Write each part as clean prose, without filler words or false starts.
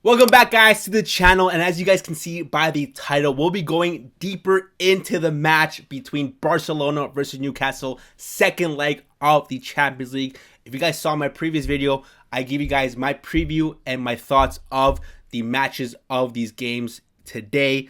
Welcome back, guys, to the channel, and as you guys can see by the title, we'll be going deeper into the match between Barcelona versus Newcastle, second leg of the Champions League. If you guys saw my previous video, I give you guys my preview and my thoughts of the matches of these games today.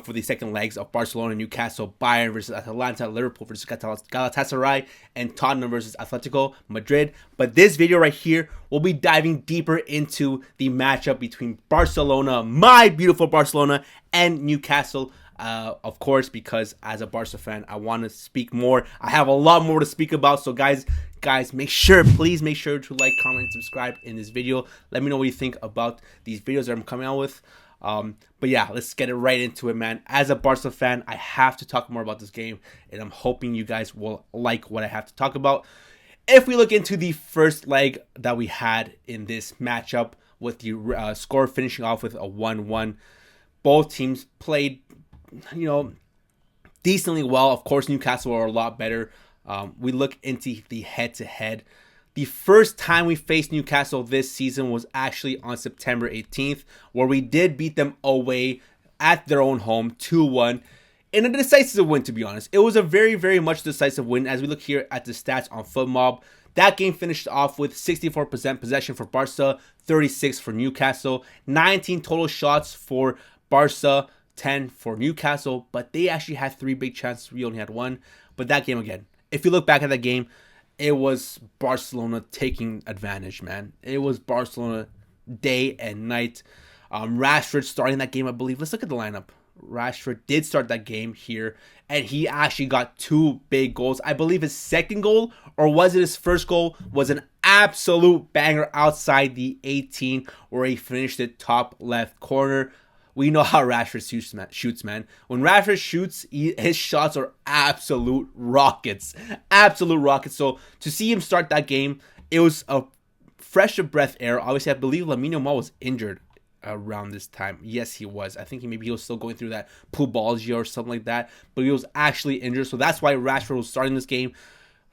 For the second legs of Barcelona, Newcastle, Bayern versus Atalanta, Liverpool versus Galatasaray, and Tottenham versus Atletico Madrid. But this video right here, we'll be diving deeper into the matchup between Barcelona, my beautiful Barcelona, and Newcastle. Of course, because as a Barca fan, I want to speak more. I have a lot more to speak about. So guys, please make sure to like, comment, and subscribe in this video. Let me know what you think about these videos that I'm coming out with. But yeah, let's get it right into it, man. As a Barca fan, I have to talk more about this game, and I'm hoping you guys will like what I have to talk about. If we look into the first leg that we had in this matchup, with the score finishing off with a 1-1, both teams played, decently well. Of course, Newcastle are a lot better. We look into the head-to-head. The first time we faced Newcastle this season was actually on September 18th, where we did beat them away at their own home 2-1 in a decisive win, to be honest. It was a very, very much decisive win. As we look here at the stats on FootMob, that game finished off with 64% possession for Barca, 36 for Newcastle, 19 total shots for Barca, 10 for Newcastle, but they actually had 3 big chances. We only had 1. But that game again, if you look back at that game, it was Barcelona taking advantage, man. It was Barcelona day and night. Rashford starting that game, I believe. Let's look at the lineup. Rashford did start that game here, and he actually got 2 big goals. I believe his second goal, or was it his first goal, was an absolute banger outside the 18, where he finished it top left corner. We know how Rashford shoots, man. When Rashford shoots, his shots are absolute rockets. Absolute rockets. So to see him start that game, it was a fresh of breath air. Obviously, I believe Lamine Yamal was injured around this time. Yes, he was. I think maybe he was still going through that pubalgia or something like that. But he was actually injured. So that's why Rashford was starting this game.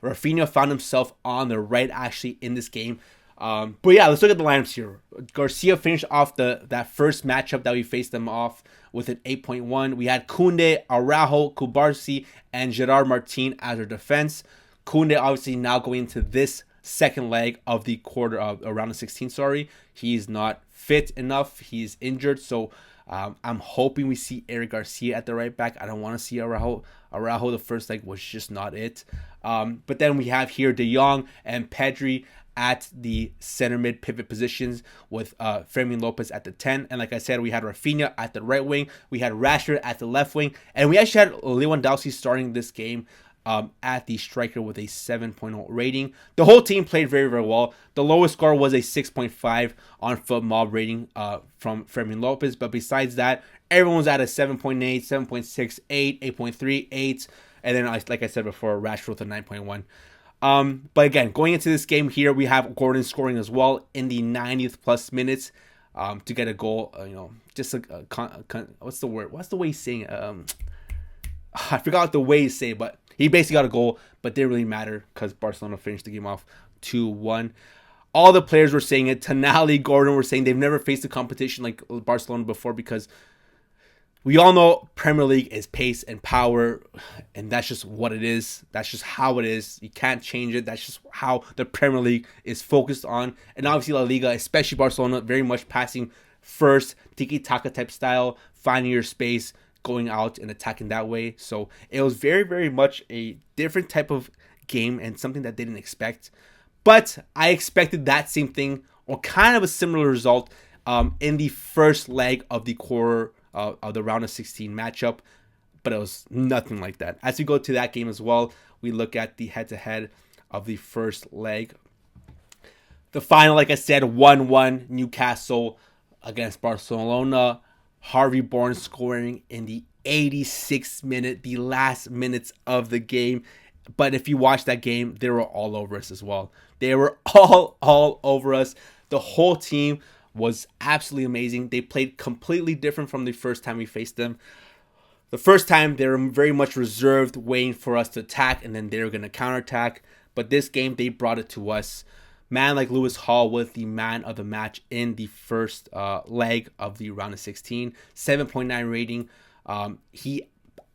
Rafinha found himself on the right actually in this game. But yeah, let's look at the lineups here. Garcia finished off that first matchup that we faced them off with an 8.1. We had Koundé, Araujo, Kubarsi, and Gerard Martin as our defense. Koundé obviously now going into this second leg of the quarter of around the 16. He's not fit enough. He's injured. So I'm hoping we see Eric Garcia at the right back. I don't want to see Araujo. Araujo, the first leg was just not it. But then we have here De Jong and Pedri at the center mid pivot positions, with Fermin Lopez at the 10. And like I said, we had Rafinha at the right wing. We had Rashford at the left wing. And we actually had Lewandowski starting this game at the striker with a 7.0 rating. The whole team played very, very well. The lowest score was a 6.5 on FootMob rating from Fermin Lopez. But besides that, everyone was at a 7.8, 7.6, 8, 8.3, 8. And then, like I said before, Rashford with a 9.1. But again, going into this game here, we have Gordon scoring as well in the 90th plus minutes to get a goal. Just what's the word? What's the way he's saying it? I forgot the way he's saying it, but he basically got a goal, but didn't really matter because Barcelona finished the game off 2-1. All the players were saying it. Tonali, Gordon were saying they've never faced a competition like Barcelona before, because we all know Premier League is pace and power, and that's just what it is. That's just how it is. You can't change it. That's just how the Premier League is focused on. And obviously La Liga, especially Barcelona, very much passing first, tiki-taka type style, finding your space, going out and attacking that way. So it was very, very much a different type of game and something that they didn't expect. But I expected that same thing, or kind of a similar result, in the first leg of the quarter of the round of 16 matchup, but it was nothing like that. As we go to that game as well, we look at the head-to-head of the first leg. The final, like I said, 1-1 Newcastle against Barcelona. Harvey Barnes scoring in the 86th minute, the last minutes of the game. But if you watch that game, they were all over us as well. They were all over us. The whole team was absolutely amazing. They played completely different from the first time we faced them. The first time, they were very much reserved, waiting for us to attack, and then they were going to counterattack. But this game, they brought it to us. Man like Lewis Hall was the man of the match in the first leg of the round of 16. 7.9 rating. He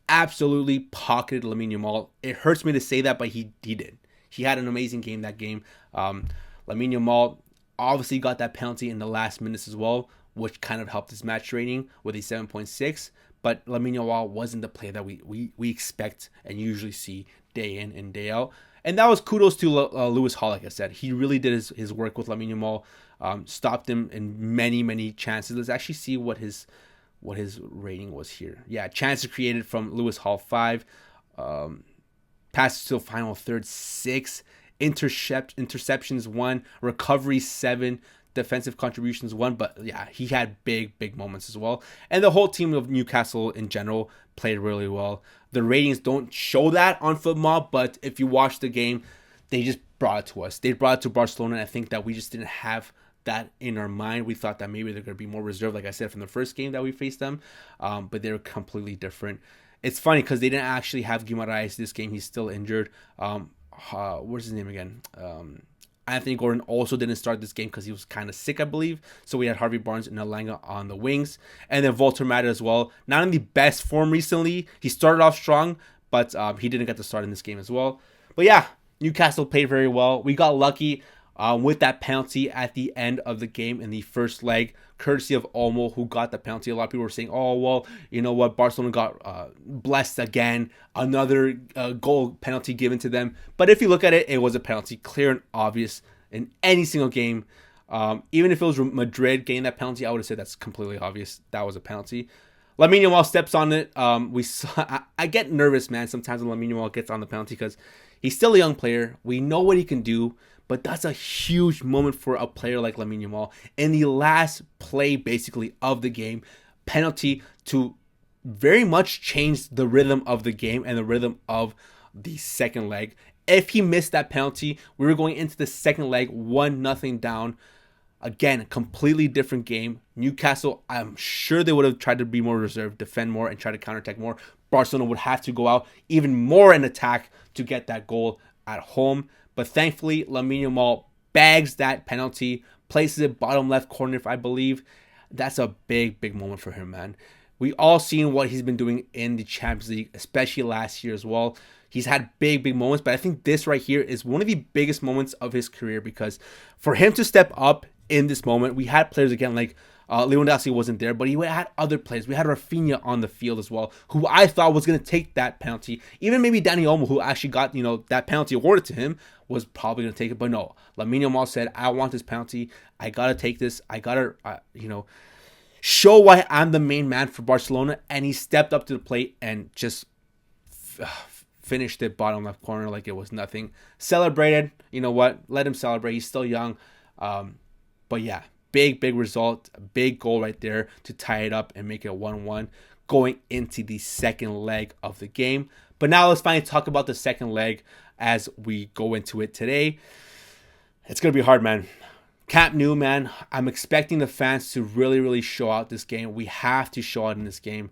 absolutely pocketed Lamine Yamal. It hurts me to say that, but he did. He had an amazing game that game. Lamine Yamal obviously got that penalty in the last minutes as well, which kind of helped his match rating with a 7.6. But Lamine Yamal wasn't the player that we expect and usually see day in and day out. And that was kudos to Lewis Hall, like I said. He really did his work with Lamine Yamal, stopped him in many chances. Let's actually see what his rating was here. Yeah, chances created from Lewis Hall 5, passes to the final third 6, interceptions 1, recovery 7, defensive contributions 1. But yeah, he had big moments as well. And the whole team of Newcastle in general played really well. The ratings don't show that on Football, but if you watch the game, they just brought it to us. They brought it to Barcelona, and I think that we just didn't have that in our mind. We thought that maybe they're going to be more reserved, like I said, from the first game that we faced them, but they're completely different. It's funny because they didn't actually have Guimaraes this game. He's still injured. What's his name again? Anthony Gordon also didn't start this game because he was kind of sick, I believe. So we had Harvey Barnes and Elanga on the wings. And then Volter Matter as well. Not in the best form recently. He started off strong, but he didn't get to start in this game as well. But yeah, Newcastle played very well. We got lucky with that penalty at the end of the game in the first leg, courtesy of Olmo, who got the penalty. A lot of people were saying, oh, well, you know what, Barcelona got blessed again. Another goal penalty given to them. But if you look at it, it was a penalty, clear and obvious in any single game. Even if it was Madrid getting that penalty, I would have said that's completely obvious. That was a penalty. Lamine Yamal steps on it. I get nervous, man, sometimes when Lamine Yamal gets on the penalty because he's still a young player. We know what he can do. But that's a huge moment for a player like Lamine Yamal. In the last play, basically, of the game, penalty to very much change the rhythm of the game and the rhythm of the second leg. If he missed that penalty, we were going into the second leg 1-0 down. Again, completely different game. Newcastle, I'm sure they would have tried to be more reserved, defend more, and try to counterattack more. Barcelona would have to go out even more in attack to get that goal at home. But thankfully, Lamine Yamal bags that penalty, places it bottom left corner, if I believe. That's a big moment for him, man. We all seen what he's been doing in the Champions League, especially last year as well. He's had big moments, but I think this right here is one of the biggest moments of his career because for him to step up in this moment, we had players again like Lewandowski wasn't there, but he had other players. We had Rafinha on the field as well, who I thought was going to take that penalty. Even maybe Dani Olmo, who actually got that penalty awarded to him, was probably going to take it. But no, Lamine Yamal said, I want this penalty. I got to take this. I got to, show why I'm the main man for Barcelona. And he stepped up to the plate and just finished it bottom left corner like it was nothing. Celebrated. You know what? Let him celebrate. He's still young. But yeah. Big result, a big goal right there to tie it up and make it 1-1 going into the second leg of the game. But now let's finally talk about the second leg as we go into it today. It's going to be hard, man. Camp Nou, man. I'm expecting the fans to really show out this game. We have to show out in this game.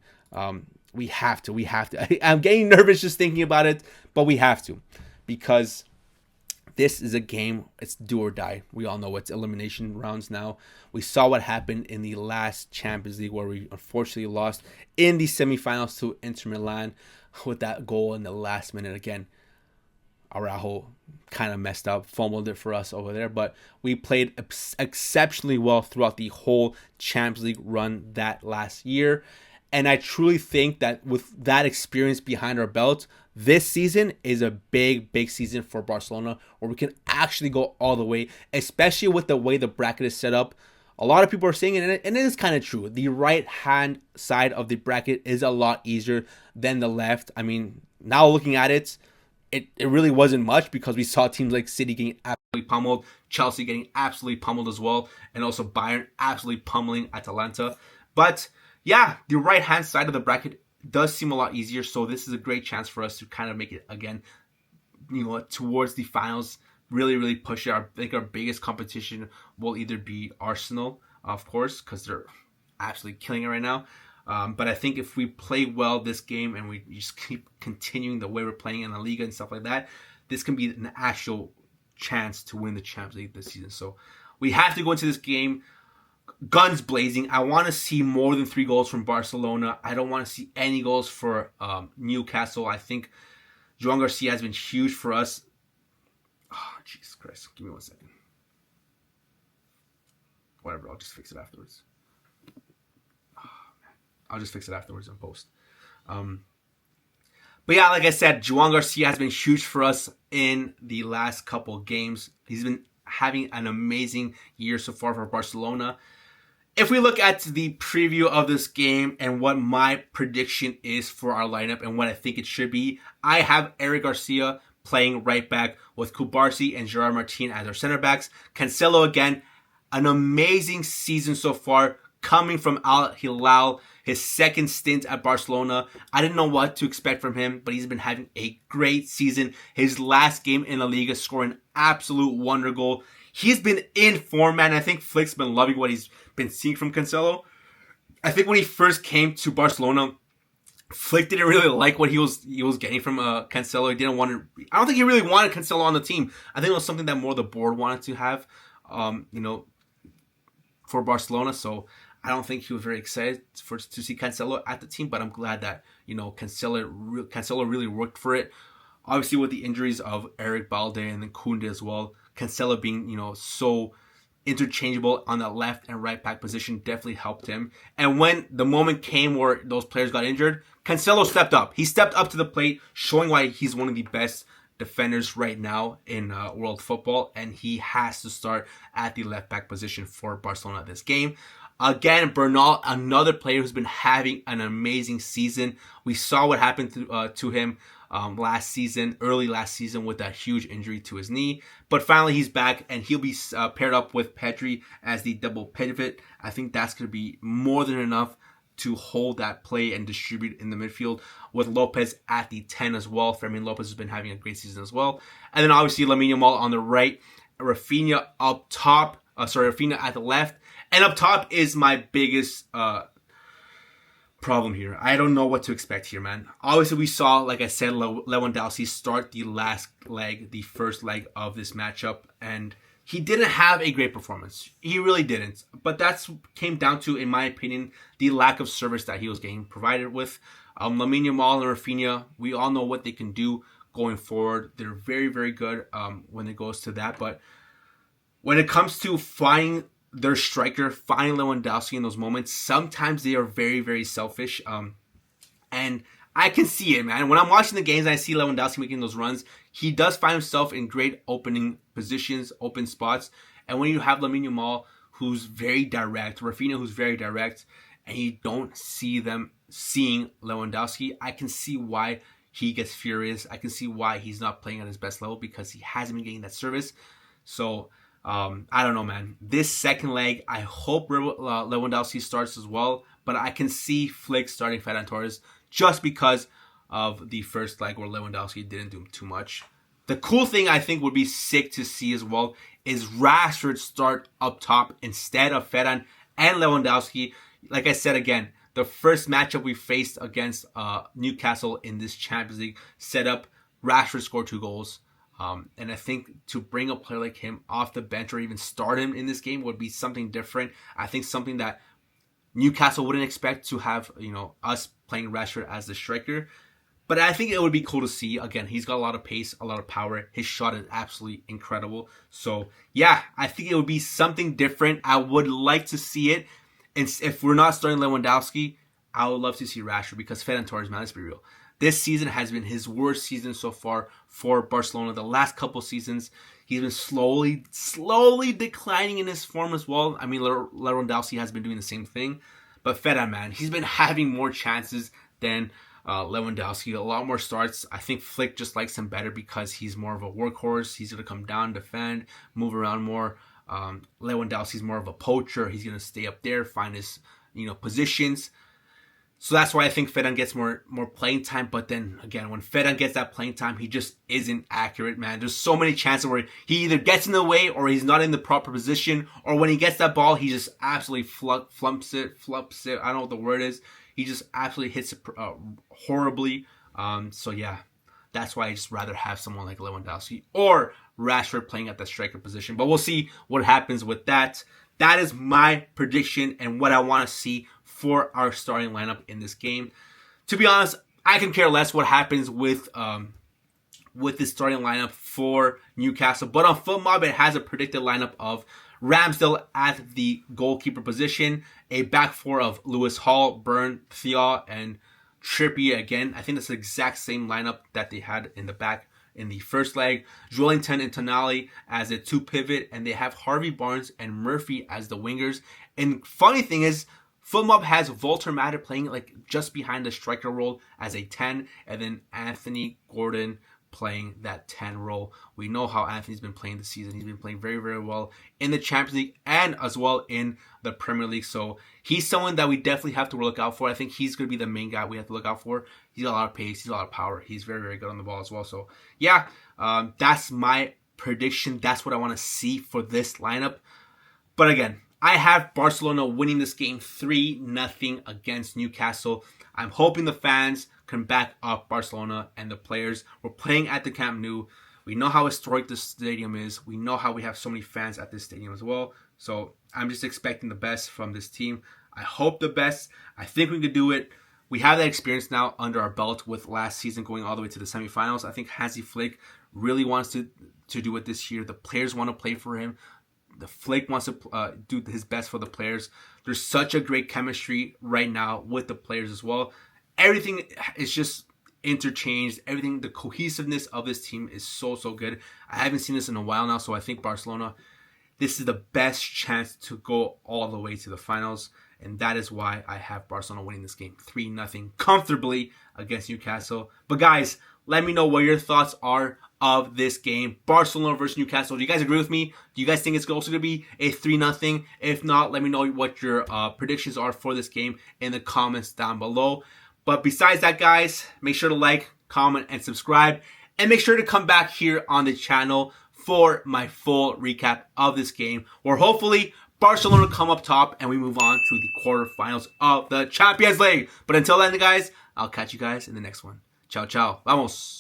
We have to. I'm getting nervous just thinking about it, but we have to because this is a game, it's do or die. We all know it's elimination rounds now. We saw what happened in the last Champions League where we unfortunately lost in the semifinals to Inter Milan with that goal in the last minute. Again, Araujo kind of messed up, fumbled it for us over there, but we played exceptionally well throughout the whole Champions League run that last year. And I truly think that with that experience behind our belt, this season is a big season for Barcelona where we can actually go all the way, especially with the way the bracket is set up. A lot of people are saying it, and it is kind of true. The right-hand side of the bracket is a lot easier than the left. I mean, now looking at it, it really wasn't much because we saw teams like City getting absolutely pummeled, Chelsea getting absolutely pummeled as well, and also Bayern absolutely pummeling Atalanta. But yeah, the right-hand side of the bracket does seem a lot easier, so this is a great chance for us to kind of make it again, towards the finals. Really push it. I think our biggest competition will either be Arsenal, of course, because they're absolutely killing it right now. But I think if we play well this game and we just keep continuing the way we're playing in the Liga and stuff like that, this can be an actual chance to win the Champions League this season. So we have to go into this game guns blazing. I want to see more than 3 goals from Barcelona. I don't want to see any goals for Newcastle. I think Joan Garcia has been huge for us. Oh, Jesus Christ. Give me 1 second. Whatever, I'll just fix it afterwards. Oh, man. I'll just fix it afterwards in post. But yeah, like I said, Joan Garcia has been huge for us in the last couple of games. He's been having an amazing year so far for Barcelona. If we look at the preview of this game and what my prediction is for our lineup and what I think it should be, I have Eric Garcia playing right back with Cubarsí and Gerard Martin as our center backs. Cancelo again, an amazing season so far, coming from Al Hilal, his second stint at Barcelona. I didn't know what to expect from him, but he's been having a great season. His last game in La Liga, scoring an absolute wonder goal. He's been in form, man. I think Flick's been loving what he's been seeing from Cancelo. I think when he first came to Barcelona, Flick didn't really like what he was getting from Cancelo. He didn't want to. I don't think he really wanted Cancelo on the team. I think it was something that more the board wanted to have, for Barcelona. So I don't think he was very excited to see Cancelo at the team. But I'm glad that Cancelo really worked for it. Obviously, with the injuries of Eric Balde and then Koundé as well, Cancelo being so interchangeable on the left and right back position definitely helped him. And when the moment came where those players got injured, Cancelo stepped up. He stepped up to the plate, showing why he's one of the best defenders right now in world football, and he has to start at the left back position for Barcelona this game. Again, Bernal, another player who's been having an amazing season. We saw what happened to him early last season with that huge injury to his knee. But finally he's back and he'll be paired up with Pedri as the double pivot. I think that's going to be more than enough to hold that play and distribute in the midfield, with Lopez at the 10 as well. Fermin Lopez has been having a great season as well. And then obviously Lamine Yamal on the right, Rafinha up top, Rafinha at the left. And up top is my biggest problem here. I don't know what to expect here, man. Obviously, we saw, like I said, Lewandowski start the first leg of this matchup, and he didn't have a great performance. He really didn't. But that came down to, in my opinion, the lack of service that he was getting provided with. Lamine Yamal and Rafinha, we all know what they can do going forward. They're very, very good when it goes to that. But when it comes to finding their striker, finding Lewandowski in those moments, sometimes they are very, very selfish. And I can see it, man. When I'm watching the games and I see Lewandowski making those runs, he does find himself in great opening positions, open spots. And when you have Lamine Yamal, who's very direct, Rafinha, who's very direct, and you don't see them seeing Lewandowski, I can see why he gets furious. I can see why he's not playing at his best level, because he hasn't been getting that service. So I don't know, man. This second leg, I hope Lewandowski starts as well, but I can see Flick starting Ferran Torres just because of the first leg where Lewandowski didn't do too much. The cool thing I think would be sick to see as well is Rashford start up top instead of Ferran and Lewandowski. Like I said again, the first matchup we faced against Newcastle in this Champions League setup, Rashford scored 2 goals. And I think to bring a player like him off the bench or even start him in this game would be something different. I think something that Newcastle wouldn't expect to have, us playing Rashford as the striker. But I think it would be cool to see. Again, he's got a lot of pace, a lot of power. His shot is absolutely incredible. So, yeah, I think it would be something different. I would like to see it. And if we're not starting Lewandowski, I would love to see Rashford, because Ferran Torres, man, let's be real. This season has been his worst season so far for Barcelona. The last couple seasons, he's been slowly declining in his form as well. I mean, Lewandowski has been doing the same thing. But Ferran, man, he's been having more chances than Lewandowski. A lot more starts. I think Flick just likes him better because he's more of a workhorse. He's going to come down, defend, move around more. Lewandowski's more of a poacher. He's going to stay up there, find his positions. So that's why I think Ferran gets more playing time. But then, again, when Ferran gets that playing time, he just isn't accurate, man. There's so many chances where he either gets in the way or he's not in the proper position. Or when he gets that ball, he just absolutely flumps it. I don't know what the word is. He just absolutely hits it horribly. So, yeah, That's why I just rather have someone like Lewandowski or Rashford playing at the striker position. But we'll see what happens with that. That is my prediction and what I want to see for our starting lineup in this game. To be honest, I can care less what happens with this starting lineup for Newcastle. But on FootMob, it has a predicted lineup of Ramsdale at the goalkeeper position, a back four of Lewis Hall, Burn, Thiaw, and Trippier again. I think that's the exact same lineup that they had in the back in the first leg. Joelinton and Tonali as a two pivot, and they have Harvey Barnes and Murphy as the wingers. And funny thing is, FootMob has Walter Matter playing like just behind the striker role as a 10, and then Anthony Gordon playing that 10 role. We know how Anthony's been playing this season. He's been playing very, very well in the Champions League and as well in the Premier League. So he's someone that we definitely have to look out for. I think he's going to be the main guy we have to look out for. He's got a lot of pace. He's got a lot of power. He's very, very good on the ball as well. So yeah, that's my prediction. That's what I want to see for this lineup. But again, I have Barcelona winning this game 3-0 against Newcastle. I'm hoping the fans can back up Barcelona and the players. We're playing at the Camp Nou. We know how historic this stadium is. We know how we have so many fans at this stadium as well. So I'm just expecting the best from this team. I hope the best. I think we can do it. We have that experience now under our belt with last season going all the way to the semifinals. I think Hansi Flick really wants to do it this year. The players want to play for him. The Flick wants to do his best for the players. There's such a great chemistry right now with the players as well. Everything is just interchanged. Everything, the cohesiveness of this team is so, so good. I haven't seen this in a while now, so I think Barcelona, this is the best chance to go all the way to the finals, and that is why I have Barcelona winning this game 3-0 comfortably against Newcastle. But guys, let me know what your thoughts are of this game. Barcelona versus Newcastle. Do you guys agree with me? Do you guys think it's also going to be a 3-0? If not, let me know what your predictions are for this game in the comments down below. But besides that, guys, make sure to like, comment, and subscribe. And make sure to come back here on the channel for my full recap of this game, where hopefully Barcelona come up top and we move on to the quarterfinals of the Champions League. But until then, guys, I'll catch you guys in the next one. Ciao, ciao. Vamos.